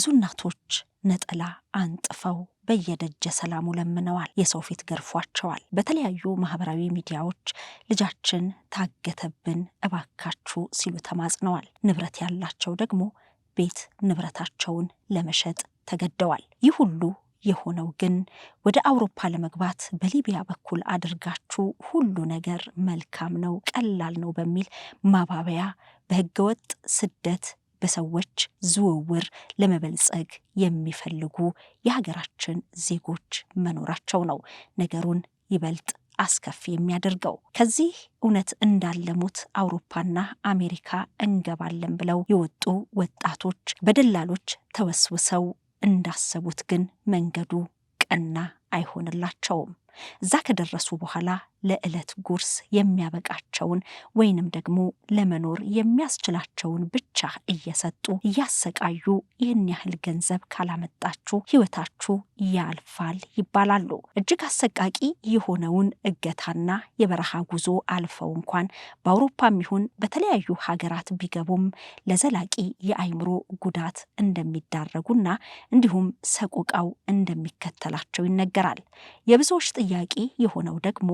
ብዙ እናቶች ነጠላ አንጥፈው በየደጀ ሰላሙ ለምነዋል። የሰው ፊት ገርፏቸዋል። በተለያዩ ማህበራዊ ሚዲያዎች ልጃችን ታገተብን እባካችሁ ሲሉ ተማጽነዋል። ንብረት ያላቸው ደግሞ ቤት ንብረታቸውን ለመሸጥ ተገደዋል። ይህ ሁሉ የሆነው ግን ወደ አውሮፓ ለመግባት በሊቢያ በኩል አድርጋችሁ ሁሉ ነገር መልካም ነው፣ ቀላል ነው በሚል ማባበያ በህገወጥ ስደት በሰዎች ዝውውር ለመበልጸግ የሚፈልጉ የሀገራችን ዜጎች መኖራቸው ነው ነገሩን ይበልጥ አስከፊ የሚያደርገው። ከዚህ እውነት እንዳለሙት አውሮፓና አሜሪካ እንገባለን ብለው የወጡ ወጣቶች በደላሎች ተወስውሰው እንዳሰቡት ግን መንገዱ ቀና አይሆንላቸውም። እዛ ከደረሱ በኋላ ለዕለት ጉርስ የሚያበቃቸውን ወይንም ደግሞ ለመኖር የሚያስችላቸውን ብቻ እየሰጡ እያሰቃዩ ይህን ያህል ገንዘብ ካላመጣችሁ ህይወታችሁ ያልፋል ይባላሉ። እጅግ አሰቃቂ የሆነውን እገታና የበረሃ ጉዞ አልፈው እንኳን በአውሮፓም ይሁን በተለያዩ ሀገራት ቢገቡም ለዘላቂ የአይምሮ ጉዳት እንደሚዳረጉና እንዲሁም ሰቆቃው እንደሚከተላቸው ይነገራል። የብዙዎች ጥያቄ የሆነው ደግሞ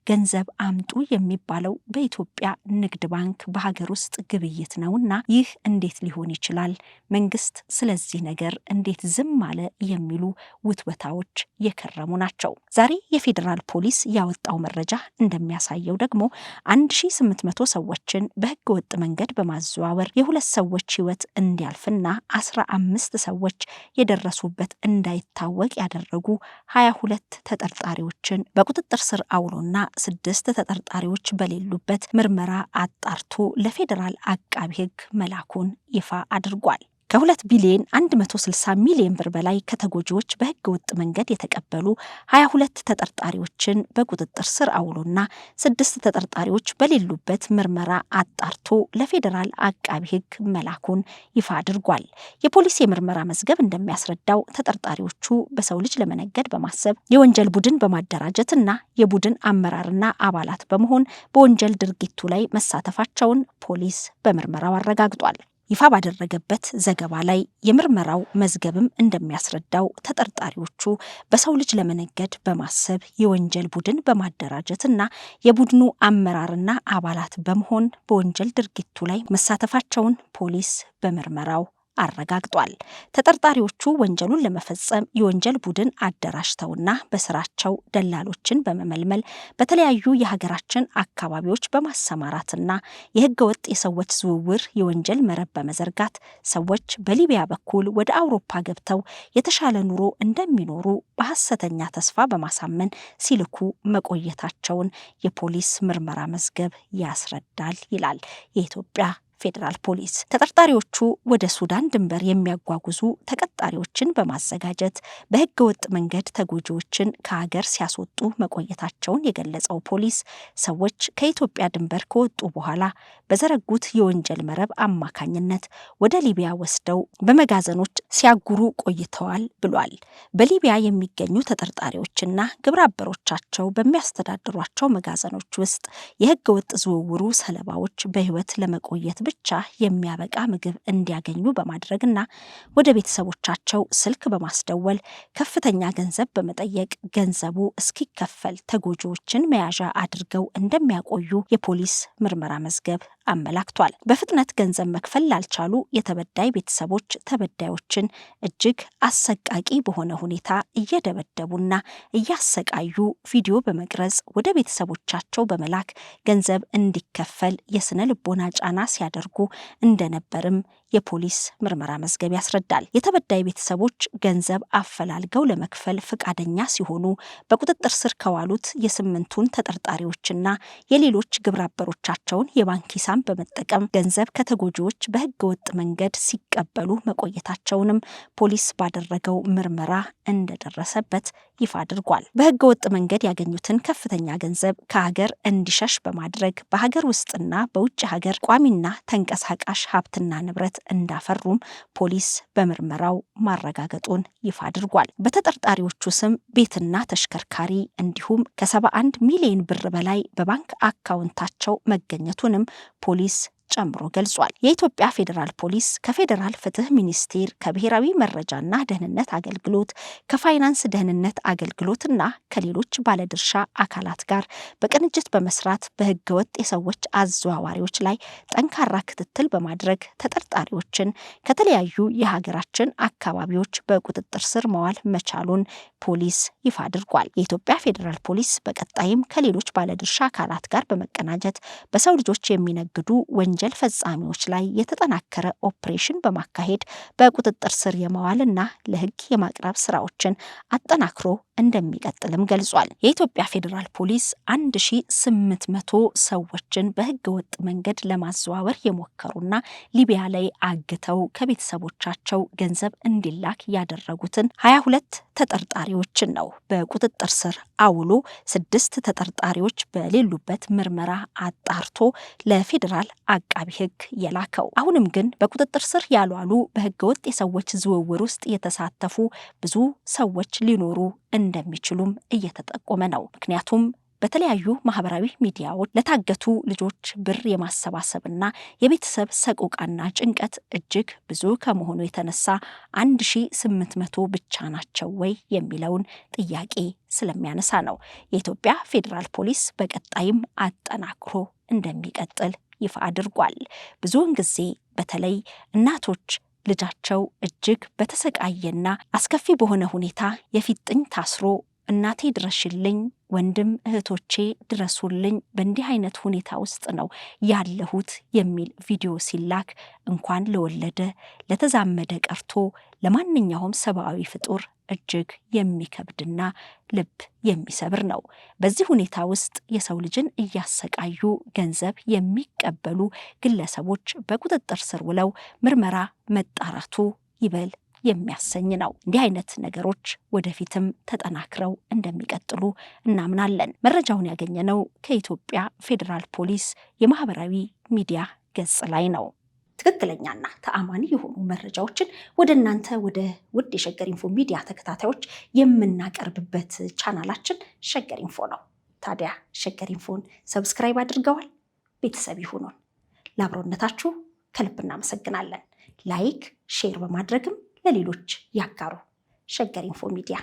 ገንዘብ አምጡ የሚባለው በኢትዮጵያ ንግድ ባንክ በሀገር ውስጥ ግብይት ነውና ይህ እንዴት ሊሆን ይችላል? መንግስት ስለዚህ ነገር እንዴት ዝም አለ? የሚሉ ውትወታዎች የከረሙ ናቸው። ዛሬ የፌዴራል ፖሊስ ያወጣው መረጃ እንደሚያሳየው ደግሞ 1800 ሰዎችን በህገ ወጥ መንገድ በማዘዋወር የሁለት ሰዎች ህይወት እንዲያልፍና 15 ሰዎች የደረሱበት እንዳይታወቅ ያደረጉ 22 ተጠርጣሪዎችን በቁጥጥር ስር አውሎና 6 ተጠርጣሪዎች በሌሉበት ምርመራ አጣርቶ ለፌዴራል አቃቢ ህግ መላኩን ይፋ አድርጓል። ከ2 ቢሊዮን 160 ሚሊዮን ብር በላይ ከተጎጂዎች በህገ ወጥ መንገድ የተቀበሉ 22 ተጠርጣሪዎችን በቁጥጥር ስር አውሎና 6 ተጠርጣሪዎች በሌሉበት ምርመራ አጣርቶ ለፌዴራል አቃቢ ህግ መላኩን ይፋ አድርጓል። የፖሊስ የምርመራ መዝገብ እንደሚያስረዳው ተጠርጣሪዎቹ በሰው ልጅ ለመነገድ በማሰብ የወንጀል ቡድን በማደራጀትና የቡድን አመራርና አባላት በመሆን በወንጀል ድርጊቱ ላይ መሳተፋቸውን ፖሊስ በምርመራው አረጋግጧል። ይፋ ባደረገበት ዘገባ ላይ የምርመራው መዝገብም እንደሚያስረዳው ተጠርጣሪዎቹ በሰው ልጅ ለመነገድ በማሰብ የወንጀል ቡድን በማደራጀትና የቡድኑ አመራርና አባላት በመሆን በወንጀል ድርጊቱ ላይ መሳተፋቸውን ፖሊስ በምርመራው አረጋግጧል። ተጠርጣሪዎቹ ወንጀሉን ለመፈጸም የወንጀል ቡድን አደራጅተውና በስራቸው ደላሎችን በመመልመል በተለያዩ የሀገራችን አካባቢዎች በማሰማራትና የህገወጥ የሰዎች ዝውውር የወንጀል መረብ በመዘርጋት ሰዎች በሊቢያ በኩል ወደ አውሮፓ ገብተው የተሻለ ኑሮ እንደሚኖሩ በሐሰተኛ ተስፋ በማሳመን ሲልኩ መቆየታቸውን የፖሊስ ምርመራ መዝገብ ያስረዳል ይላል የኢትዮጵያ ፌዴራል ፖሊስ። ተጠርጣሪዎቹ ወደ ሱዳን ድንበር የሚያጓጉዙ ተቀጣሪዎችን በማዘጋጀት በህገ ወጥ መንገድ ተጎጂዎችን ከሀገር ሲያስወጡ መቆየታቸውን የገለጸው ፖሊስ ሰዎች ከኢትዮጵያ ድንበር ከወጡ በኋላ በዘረጉት የወንጀል መረብ አማካኝነት ወደ ሊቢያ ወስደው በመጋዘኖች ሲያጉሩ ቆይተዋል ብሏል። በሊቢያ የሚገኙ ተጠርጣሪዎችና ግብረ አበሮቻቸው በሚያስተዳድሯቸው መጋዘኖች ውስጥ የህገ ወጥ ዝውውሩ ሰለባዎች በህይወት ለመቆየት ብቻ የሚያበቃ ምግብ እንዲያገኙ በማድረግና ወደ ቤተሰቦቻቸው ስልክ በማስደወል ከፍተኛ ገንዘብ በመጠየቅ ገንዘቡ እስኪከፈል ተጎጂዎችን መያዣ አድርገው እንደሚያቆዩ የፖሊስ ምርመራ መዝገብ አመላክቷል። በፍጥነት ገንዘብ መክፈል ላልቻሉ የተበዳይ ቤተሰቦች ተበዳዮችን እጅግ አሰቃቂ በሆነ ሁኔታ እየደበደቡና እያሰቃዩ ቪዲዮ በመቅረጽ ወደ ቤተሰቦቻቸው በመላክ ገንዘብ እንዲከፈል የስነ ልቦና ጫና ሲያደርጉ እንደነበርም የፖሊስ ምርመራ መዝገብ ያስረዳል። የተበዳይ ቤተሰቦች ገንዘብ አፈላልገው ለመክፈል ፈቃደኛ ሲሆኑ በቁጥጥር ስር ከዋሉት የ8ቱን ተጠርጣሪዎችና የሌሎች ግብረ አበሮቻቸውን የባንክ ሂሳብ በመጠቀም ገንዘብ ከተጎጂዎች በህገ ወጥ መንገድ ሲቀበሉ መቆየታቸውንም ፖሊስ ባደረገው ምርመራ እንደደረሰበት ይፋ አድርጓል። በህገ ወጥ መንገድ ያገኙትን ከፍተኛ ገንዘብ ከሀገር እንዲሸሽ በማድረግ በሀገር ውስጥና በውጭ ሀገር ቋሚና ተንቀሳቃሽ ሀብትና ንብረት እንዳፈሩም ፖሊስ በምርመራው ማረጋገጡን ይፋ አድርጓል። በተጠርጣሪዎቹ ስም ቤትና ተሽከርካሪ እንዲሁም ከ71 ሚሊዮን ብር በላይ በባንክ አካውንታቸው መገኘቱንም ፖሊስ ጨምሮ ገልጿል። የኢትዮጵያ ፌዴራል ፖሊስ ከፌዴራል ፍትህ ሚኒስቴር፣ ከብሔራዊ መረጃና ደህንነት አገልግሎት፣ ከፋይናንስ ደህንነት አገልግሎትና ከሌሎች ባለድርሻ አካላት ጋር በቅንጅት በመስራት በህገወጥ የሰዎች አዘዋዋሪዎች ላይ ጠንካራ ክትትል በማድረግ ተጠርጣሪዎችን ከተለያዩ የሀገራችን አካባቢዎች በቁጥጥር ስር መዋል መቻሉን ፖሊስ ይፋ አድርጓል። የኢትዮጵያ ፌዴራል ፖሊስ በቀጣይም ከሌሎች ባለድርሻ አካላት ጋር በመቀናጀት በሰው ልጆች የሚነግዱ ወንጀል ፈጻሚዎች ላይ የተጠናከረ ኦፕሬሽን በማካሄድ በቁጥጥር ስር የመዋልና ለህግ የማቅረብ ስራዎችን አጠናክሮ እንደሚቀጥልም ገልጿል። የኢትዮጵያ ፌዴራል ፖሊስ 1800 ሰዎችን በህገ ወጥ መንገድ ለማዘዋወር የሞከሩና ሊቢያ ላይ አግተው ከቤተሰቦቻቸው ገንዘብ እንዲላክ ያደረጉትን 22 ተጠርጣሪዎችን ነው በቁጥጥር ስር አውሎ 6 ተጠርጣሪዎች በሌሉበት ምርመራ አጣርቶ ለፌዴራል አቃቢ ህግ የላከው። አሁንም ግን በቁጥጥር ስር ያልዋሉ በህገ ወጥ የሰዎች ዝውውር ውስጥ የተሳተፉ ብዙ ሰዎች ሊኖሩ እንደሚችሉም እየተጠቆመ ነው። ምክንያቱም በተለያዩ ማህበራዊ ሚዲያዎች ለታገቱ ልጆች ብር የማሰባሰብና የቤተሰብ ሰቆቃና ጭንቀት እጅግ ብዙ ከመሆኑ የተነሳ 1800 ብቻ ናቸው ወይ የሚለውን ጥያቄ ስለሚያነሳ ነው። የኢትዮጵያ ፌዴራል ፖሊስ በቀጣይም አጠናክሮ እንደሚቀጥል ይፋ አድርጓል። ብዙውን ጊዜ በተለይ እናቶች ልጃቸው እጅግ በተሰቃየና አስከፊ በሆነ ሁኔታ የፊጥኝ ታስሮ እናቴ ድረሽልኝ፣ ወንድም እህቶቼ ድረሱልኝ፣ በእንዲህ አይነት ሁኔታ ውስጥ ነው ያለሁት የሚል ቪዲዮ ሲላክ እንኳን ለወለደ ለተዛመደ ቀርቶ ለማንኛውም ሰብአዊ ፍጡር እጅግ የሚከብድና ልብ የሚሰብር ነው። በዚህ ሁኔታ ውስጥ የሰው ልጅን እያሰቃዩ ገንዘብ የሚቀበሉ ግለሰቦች በቁጥጥር ስር ውለው ምርመራ መጣራቱ ይበል የሚያሰኝ ነው። እንዲህ አይነት ነገሮች ወደፊትም ተጠናክረው እንደሚቀጥሉ እናምናለን። መረጃውን ያገኘነው ከኢትዮጵያ ፌዴራል ፖሊስ የማህበራዊ ሚዲያ ገጽ ላይ ነው። ትክክለኛና ተአማኒ የሆኑ መረጃዎችን ወደ እናንተ ወደ ውድ የሸገር ኢንፎ ሚዲያ ተከታታዮች የምናቀርብበት ቻናላችን ሸገር ኢንፎ ነው። ታዲያ ሸገር ኢንፎን ሰብስክራይብ አድርገዋል? ቤተሰብ ይሁኑን። ለአብሮነታችሁ ከልብ እናመሰግናለን። ላይክ፣ ሼር በማድረግም ለሌሎች ያጋሩ። ሸገር ኢንፎ ሚዲያ